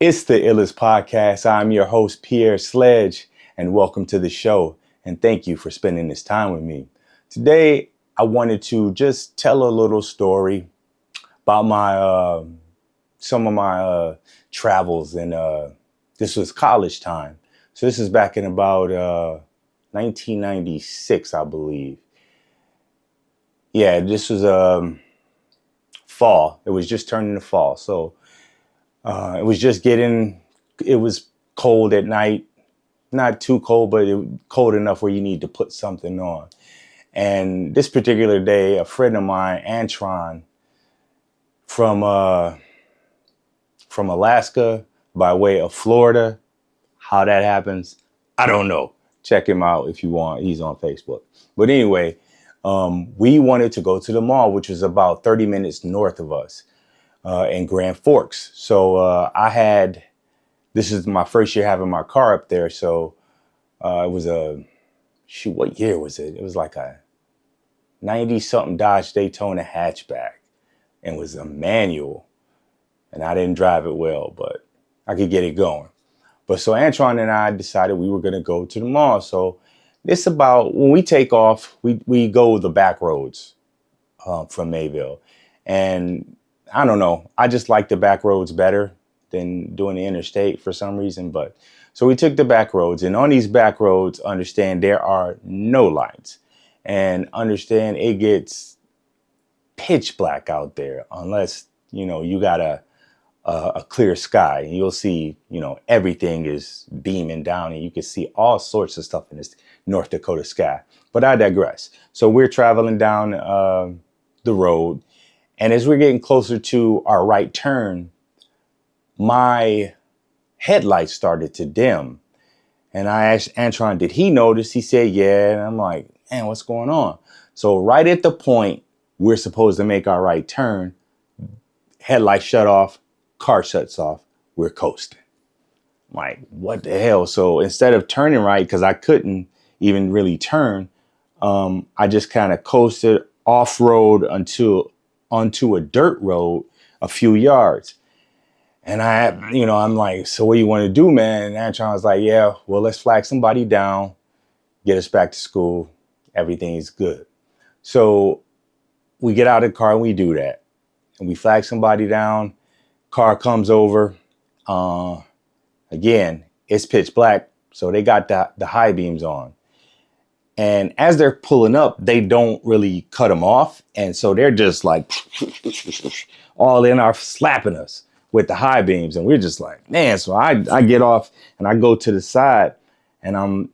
It's the Illest Podcast. I'm your host, Pierre Sledge, and welcome to the show. And thank you for spending this time with me. Today, I wanted to just tell a little story about some of my travels, and this was college time. So this is back in about 1996, I believe. Yeah, this was fall. It was just turning to fall. So it was cold at night, not too cold, but cold enough where you need to put something on. And this particular day, a friend of mine, Antron, from Alaska by way of Florida. How that happens, I don't know. Check him out if you want. He's on Facebook. But anyway, we wanted to go to the mall, which was about 30 minutes north of us in Grand Forks. So this is my first year having my car up there. So it was what year was it? It was like a 90-something Dodge Daytona hatchback, and was a manual. And I didn't drive it well, but I could get it going. But so Antron and I decided we were going to go to the mall. So it's about, when we take off, we go the back roads from Mayville. And I don't know, I just like the back roads better than doing the interstate for some reason. But so we took the back roads, and on these back roads, understand there are no lights, and understand it gets pitch black out there unless, you got a clear sky, and you'll see, everything is beaming down, and you can see all sorts of stuff in this North Dakota sky. But I digress. So we're traveling down the road, and as we're getting closer to our right turn, my headlights started to dim. And I asked Antron, did he notice? He said, yeah. And I'm like, man, what's going on? So right at the point we're supposed to make our right turn, headlights shut off, car shuts off, we're coasting. I'm like, what the hell? So instead of turning right, because I couldn't even really turn, I just kind of coasted off-road onto a dirt road a few yards. And I'm like, so what do you want to do, man? And Antron was like, yeah, well, let's flag somebody down, get us back to school. Everything's good. So we get out of the car and we do that. And we flag somebody down. Car comes over. Again, it's pitch black. So they got the high beams on. And as they're pulling up, they don't really cut them off. And so they're just like all in our slapping us with the high beams. And we're just like, man. So I get off and I go to the side, and I'm,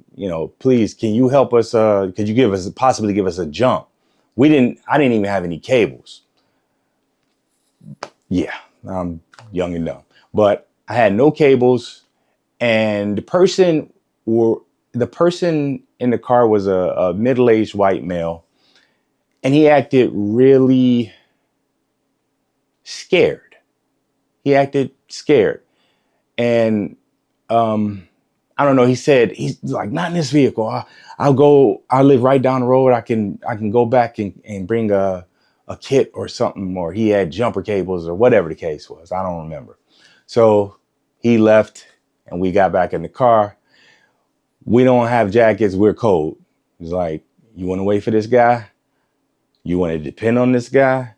please, can you help us? Could you possibly give us a jump? I didn't even have any cables. Yeah, I'm young and dumb, but I had no cables. And the person in the car was a middle-aged white male, and he acted really scared. And I don't know. He said, he's like, not in this vehicle. I'll live right down the road. I can go back and bring a kit or something, or he had jumper cables or whatever the case was. I don't remember. So he left, and we got back in the car. We don't have jackets. We're cold. He's like, you want to wait for this guy? You want to depend on this guy?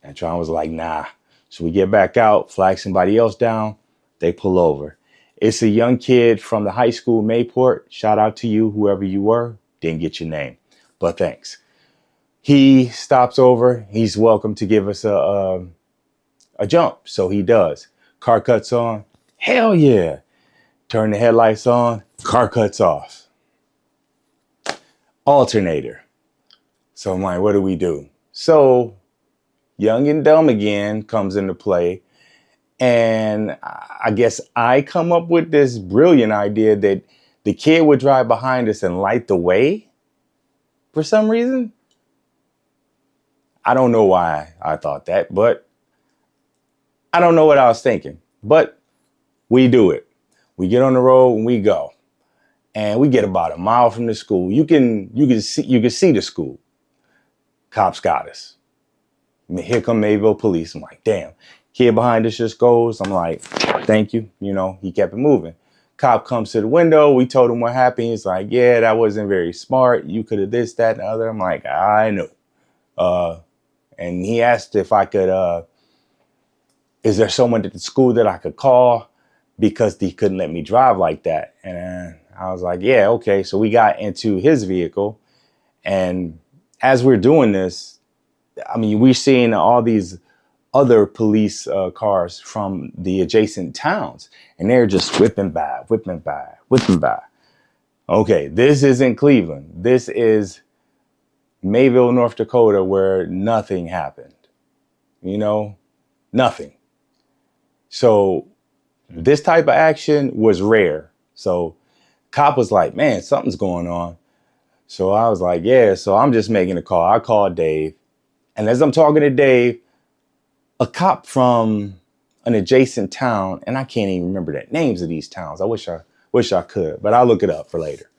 And Tron was like, nah. So we get back out, flag somebody else down. They pull over. It's a young kid from the high school, Mayport. Shout out to you, whoever you were. Didn't get your name, but thanks. He stops over. He's welcome to give us a jump. So he does. Car cuts on. Hell yeah. Turn the headlights on. Car cuts off. Alternator. So I'm like, what do we do? So young and dumb again comes into play. And I guess I come up with this brilliant idea that the kid would drive behind us and light the way for some reason. I don't know why I thought that, but I don't know what I was thinking. But we do it. We get on the road and we go. And we get about a mile from the school. You can see the school. Cops got us. I mean, here come Mayville police. I'm like, damn. Kid behind us just goes. I'm like, thank you. You know, he kept it moving. Cop comes to the window. We told him what happened. He's like, yeah, that wasn't very smart. You could have this, that, and the other. I'm like, I know. And he asked if I could, is there someone at the school that I could call? Because he couldn't let me drive like that. And I was like, yeah, okay. So we got into his vehicle. And as we're doing this, I mean, we're seeing all these other police cars from the adjacent towns. And they're just whipping by, whipping by, whipping by. Okay, this isn't Cleveland. This is Mayville, North Dakota, where nothing happened. You know, nothing. So this type of action was rare. So cop was like, man, something's going on. So I was like, yeah. So I'm just making a call. I called Dave. And as I'm talking to Dave, a cop from an adjacent town, and I can't even remember the names of these towns. I wish I could, but I'll look it up for later.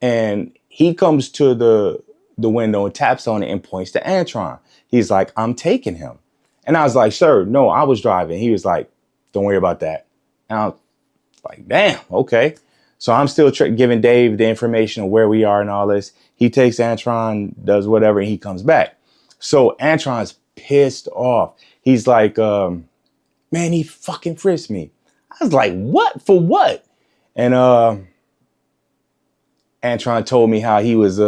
And he comes to the window and taps on it and points to Antron. He's like, I'm taking him. And I was like, sir, no, I was driving. He was like, don't worry about that. And I was like, damn, okay. So I'm still giving Dave the information of where we are and all this. He takes Antron, does whatever, and he comes back. So Antron's pissed off. He's like, man, he fucking frisked me. I was like, what? For what? And Antron told me how he was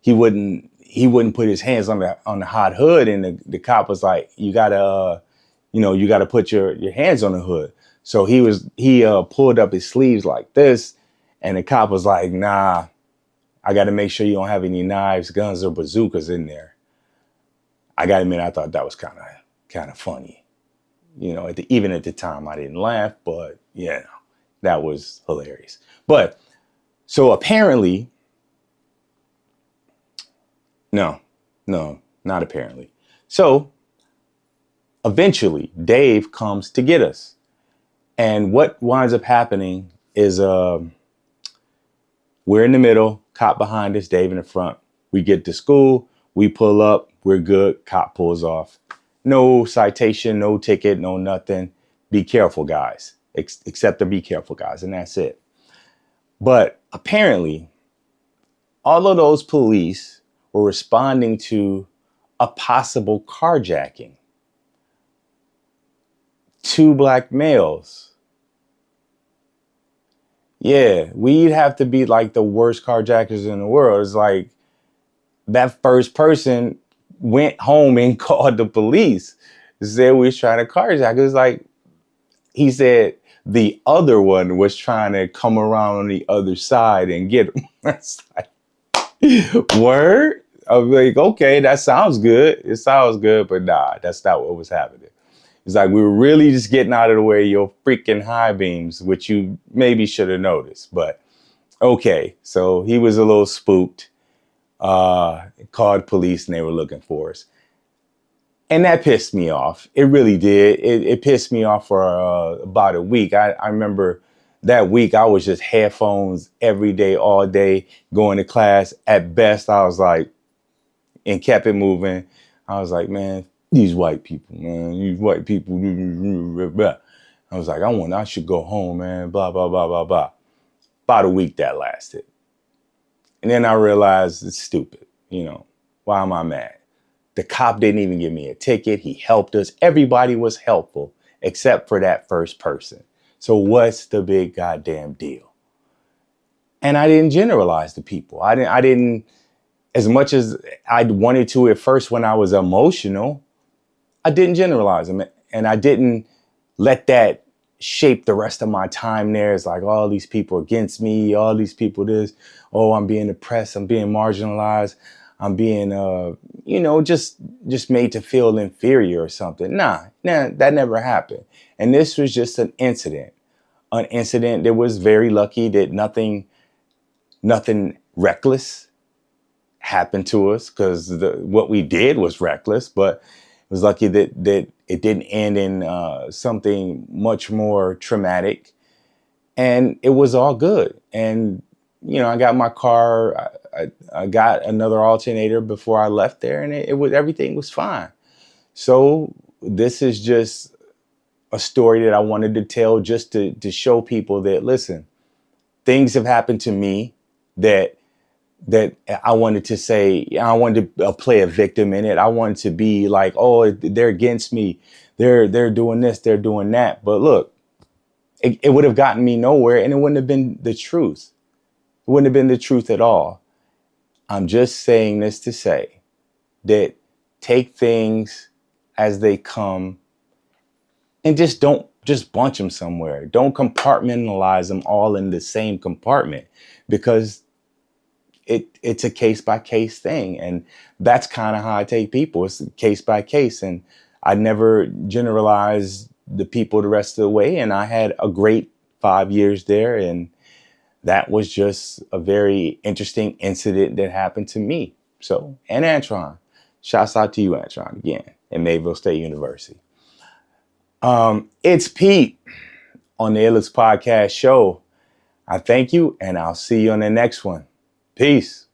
he wouldn't put his hands on the hot hood, and the cop was like, you gotta put your hands on the hood. So he pulled up his sleeves like this, and the cop was like, nah, I got to make sure you don't have any knives, guns, or bazookas in there. I got to admit, I thought that was kind of funny. You know, even at the time, I didn't laugh, but yeah, that was hilarious. But so apparently, no, not apparently. So eventually, Dave comes to get us. And what winds up happening is we're in the middle, cop behind us, Dave in the front. We get to school, we pull up, we're good, cop pulls off. No citation, no ticket, no nothing. Be careful, guys. Except to be careful, guys, and that's it. But apparently, all of those police were responding to a possible carjacking. 2 black males. Yeah, we'd have to be like the worst carjackers in the world. It's like that first person went home and called the police. Said we was trying to carjack. It was like, he said the other one was trying to come around on the other side and get him. That's like, word? I was like, okay, that sounds good. It sounds good, but nah, that's not what was happening. It's like we were really just getting out of the way of your freaking high beams, which you maybe should have noticed. But okay, so he was a little spooked, called police, and they were looking for us. And that pissed me off. It really did. It pissed me off for about a week. I remember that week I was just headphones every day, all day, going to class. At best, I was like, and kept it moving. I was like, man, these white people, man, these white people. I was like, I should go home, man, blah, blah, blah, blah, blah. About a week that lasted. And then I realized it's stupid. You know, why am I mad? The cop didn't even give me a ticket. He helped us. Everybody was helpful except for that first person. So what's the big goddamn deal? And I didn't generalize the people. I didn't, as much as I wanted to at first when I was emotional, I didn't generalize them. And I didn't let that shape the rest of my time there. It's like all these people against me, all these people this, oh, I'm being oppressed, I'm being marginalized, I'm being, just made to feel inferior or something. Nah, that never happened. And this was just an incident that was very lucky that nothing reckless happened to us, because what we did was reckless, but it was lucky that it didn't end in something much more traumatic, and it was all good. And, I got my car, I got another alternator before I left there, and everything was fine. So this is just a story that I wanted to tell, just to show people that, listen, things have happened to me that I wanted to say. I wanted to play a victim in it. I wanted to be like, oh, they're against me. They're doing this, they're doing that. But look, it would have gotten me nowhere, and it wouldn't have been the truth. It wouldn't have been the truth at all. I'm just saying this to say that take things as they come, and just bunch them somewhere. Don't compartmentalize them all in the same compartment, because it's a case by case thing. And that's kind of how I take people. It's case by case. And I never generalize the people the rest of the way. And I had a great 5 years there. And that was just a very interesting incident that happened to me. So, and Antron, shouts out to you, Antron, again, at Mayville State University. It's Pete on the Illest Podcast Show. I thank you, and I'll see you on the next one. Peace.